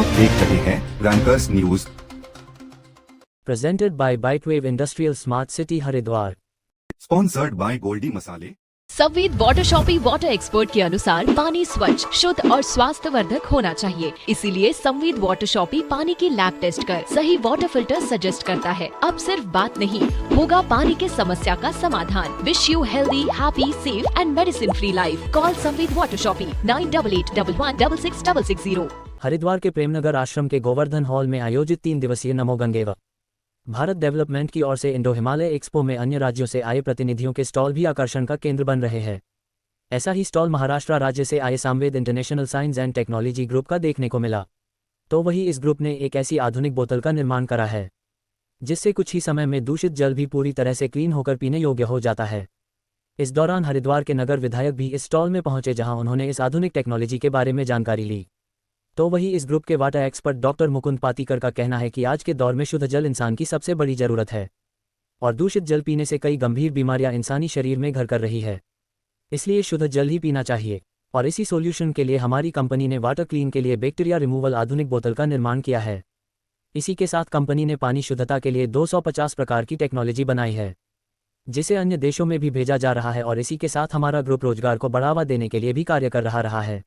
आप देख रहे हैं rankers news. Presented by Bitewave Industrial Smart City Haridwar. Sponsored by Goldie मसाले। Samved water shoppe water expert के अनुसार पानी स्वच्छ, शुद्ध और स्वास्थ्यवर्धक होना चाहिए। इसीलिए संवेद वाटर शॉपी पानी की लैब टेस्ट कर सही वाटर फिल्टर सजेस्ट करता है। अब सिर्फ बात नहीं, होगा पानी के समस्या का समाधान। Wish you healthy, happy, safe and medicine free life. Call Samved water shoppe 9881116660। Haridwar के प्रेमनगर आश्रम के गोवर्धन हॉल में आयोजित 3 दिवसीय नमो गंगे व भारत डेवलपमेंट की ओर से इंडो हिमालय एक्सपो में अन्य राज्यों से आए प्रतिनिधियों के स्टॉल भी आकर्षण का केंद्र बन रहे हैं। ऐसा ही स्टॉल महाराष्ट्र राज्य से आए Samaveda international science and technology group का देखने को मिला। तो वही इस ग्रुप ने एक ऐसी आधुनिक बोतल का निर्माण करा है जिससे कुछ ही समय में दूषित जल भी पूरी तरह से क्लीन होकर पीने योग्य हो जाता है। इस दौरान हरिद्वार के नगर विधायक भी इस स्टॉल में पहुंचे, जहां उन्होंने इस आधुनिक टेक्नोलॉजी के बारे में जानकारी ली। तो वही इस ग्रुप के वाटर एक्सपर्ट डॉक्टर मुकुंद पातीकर का कहना है कि आज के दौर में शुद्ध जल इंसान की सबसे बड़ी जरूरत है और दूषित जल पीने से कई गंभीर बीमारियां इंसानी शरीर में घर कर रही है। इसलिए शुद्ध जल ही पीना चाहिए और इसी सॉल्यूशन के लिए हमारी कंपनी ने वाटर क्लीन के लिए बैक्टीरिया रिमूवल आधुनिक बोतल का निर्माण किया है। इसी के साथ कंपनी ने पानी शुद्धता के लिए 250 प्रकार की टेक्नोलॉजी बनाई है जिसे अन्य देशों में भी भेजा जा रहा है और इसी के साथ हमारा ग्रुप रोजगार को बढ़ावा देने के लिए भी कार्य कर रहा है,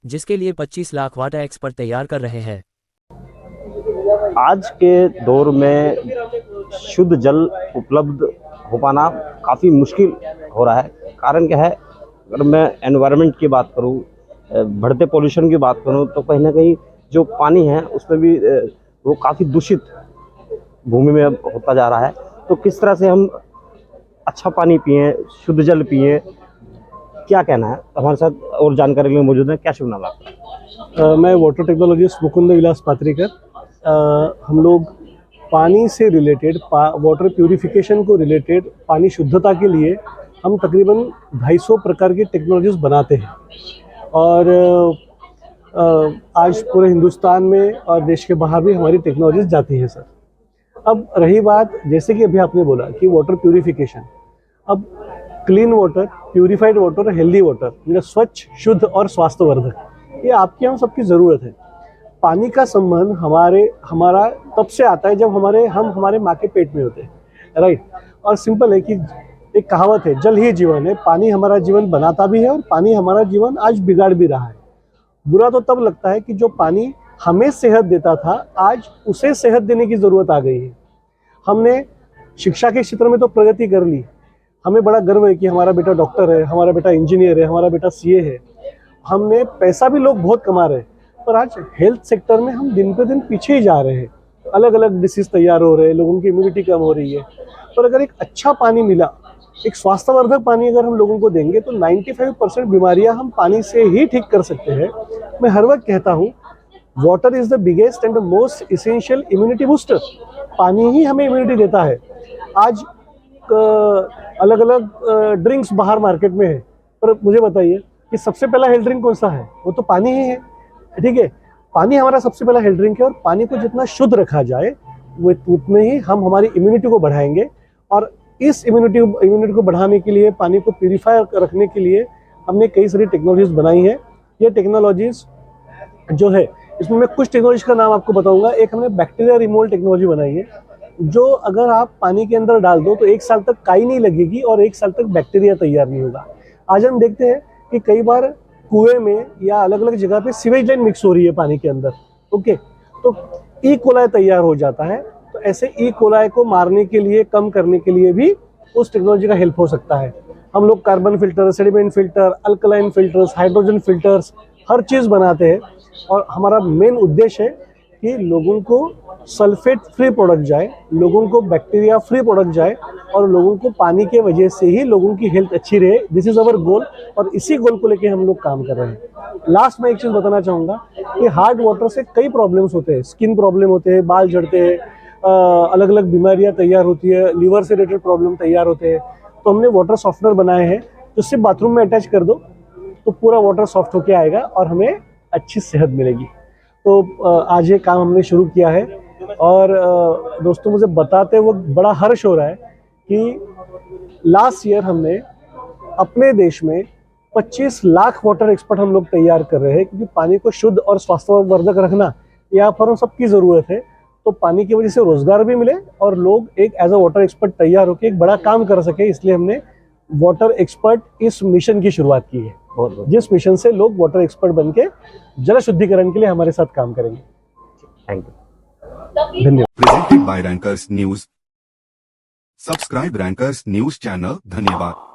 जिसके लिए 25 लाख वाटर एक्सपर्ट तैयार कर रहे हैं। आज के दौर में शुद्ध जल उपलब्ध हो पाना काफ़ी मुश्किल हो रहा है। कारण क्या है, अगर मैं एनवायरनमेंट की बात करूं, बढ़ते पोल्यूशन की बात करूं, तो कहीं ना कहीं जो पानी है उसमें भी वो काफ़ी दूषित भूमि में होता जा रहा है। तो किस तरह से हम अच्छा पानी पिएं, शुद्ध जल पिएं, क्या कहना है? हमारे साथ और जानकारी के लिए मौजूद है। क्या शुभ नाम आपका? मैं वाटर टेक्नोलॉजिस्ट मुकुंद विलास पात्रीकर। हम लोग पानी से रिलेटेड, वाटर प्यूरिफिकेशन को रिलेटेड, पानी शुद्धता के लिए हम तकरीबन 250 प्रकार की टेक्नोलॉजीज बनाते हैं और आज पूरे हिंदुस्तान में और देश के बाहर भी हमारी टेक्नोलॉजीज जाती हैं सर। अब रही बात, जैसे कि अभी आपने बोला कि वाटर प्यूरिफिकेशन, अब क्लीन वाटर, प्यूरिफाइड वाटर और हेल्दी वाटर, मतलब स्वच्छ, शुद्ध और स्वास्थ्यवर्धक, ये आपकी हम सबकी ज़रूरत है। पानी का संबंध हमारा तब से आता है जब हमारे माँ के पेट में होते हैं, राइट। और सिंपल है कि एक कहावत है, जल ही जीवन है। पानी हमारा जीवन बनाता भी है और पानी हमारा जीवन आज बिगाड़ भी रहा है। बुरा तो तब लगता है कि जो पानी हमें सेहत देता था, आज उसे सेहत देने की ज़रूरत आ गई है। हमने शिक्षा के क्षेत्र में तो प्रगति कर ली, हमें बड़ा गर्व है कि हमारा बेटा डॉक्टर है, हमारा बेटा इंजीनियर है, हमारा बेटा सीए है। हमने पैसा भी लोग बहुत कमा रहे हैं, पर आज हेल्थ सेक्टर में हम दिन पे दिन पीछे ही जा रहे हैं। अलग अलग डिसीज तैयार हो रहे हैं, लोगों की इम्यूनिटी कम हो रही है। पर अगर एक अच्छा पानी मिला, एक स्वास्थ्यवर्धक पानी अगर हम लोगों को देंगे, तो 95% बीमारियां हम पानी से ही ठीक कर सकते हैं। मैं हर वक्त कहता हूँ, water is the biggest and the most essential immunity booster. पानी ही हमें इम्यूनिटी देता है। आज अलग अलग ड्रिंक्स बाहर मार्केट में है, पर मुझे बताइए कि सबसे पहला हेल्थ ड्रिंक कौन सा है? वो तो पानी ही है, ठीक है। पानी हमारा सबसे पहला हेल्थ ड्रिंक है और पानी को जितना शुद्ध रखा जाए वो उतने ही हम हमारी इम्यूनिटी को बढ़ाएंगे। और इस इम्यूनिटी को बढ़ाने के लिए, पानी को प्यूरिफाई रखने के लिए हमने कई सारी टेक्नोलॉजीज बनाई हैं। ये टेक्नोलॉजीज जो है, इसमें मैं कुछ टेक्नोलॉजी का नाम आपको बताऊंगा। एक हमने बैक्टीरिया रिमूवल टेक्नोलॉजी बनाई है, जो अगर आप पानी के अंदर डाल दो तो 1 साल तक काई नहीं लगेगी और 1 साल तक बैक्टीरिया तैयार नहीं होगा। आज हम देखते हैं कि कई बार कुएं में या अलग अलग जगह पे सीवेज लाइन मिक्स हो रही है पानी के अंदर, ओके, तो ई कोलाई तैयार हो जाता है। तो ऐसे ई कोलाई को मारने के लिए, कम करने के लिए भी उस टेक्नोलॉजी का हेल्प हो सकता है। हम लोग carbon filter, sediment filter, alkaline filters, hydrogen filters, हर चीज़ बनाते हैं। और हमारा मेन उद्देश्य है कि लोगों को सल्फेट फ्री प्रोडक्ट जाए, लोगों को बैक्टीरिया फ्री प्रोडक्ट जाए और लोगों को पानी के वजह से ही लोगों की हेल्थ अच्छी रहे। दिस इज़ अवर गोल और इसी गोल को लेके हम लोग काम कर रहे हैं। लास्ट में एक चीज़ बताना चाहूँगा कि हार्ड वाटर से कई प्रॉब्लम्स होते हैं, स्किन प्रॉब्लम होते हैं, बाल झड़ते हैं, अलग अलग बीमारियाँ तैयार होती है, लीवर से रिलेटेड प्रॉब्लम तैयार होते हैं। तो हमने वाटर सॉफ्टनर बनाए हैं, जो सिर्फ बाथरूम में अटैच कर दो तो पूरा वाटर सॉफ्ट होके आएगा और हमें अच्छी सेहत मिलेगी। तो आज ये काम हमने शुरू किया है और दोस्तों, मुझे बताते वो बड़ा हर्ष हो रहा है कि लास्ट ईयर हमने अपने देश में 25 लाख वाटर एक्सपर्ट हम लोग तैयार कर रहे हैं, क्योंकि पानी को शुद्ध और स्वास्थ्यवर्धक रखना यहाँ पर हम सबकी ज़रूरत है। तो पानी की वजह से रोजगार भी मिले और लोग एक एज अ वाटर एक्सपर्ट तैयार होकर एक बड़ा काम कर सके, इसलिए हमने वाटर एक्सपर्ट इस मिशन की शुरुआत की है, बहुत जिस मिशन से लोग वाटर एक्सपर्ट बन के जल शुद्धिकरण के लिए हमारे साथ काम करेंगे। Thank you. धन्यवाद। presented by Rankers News. Subscribe Rankers News channel. धन्यवाद।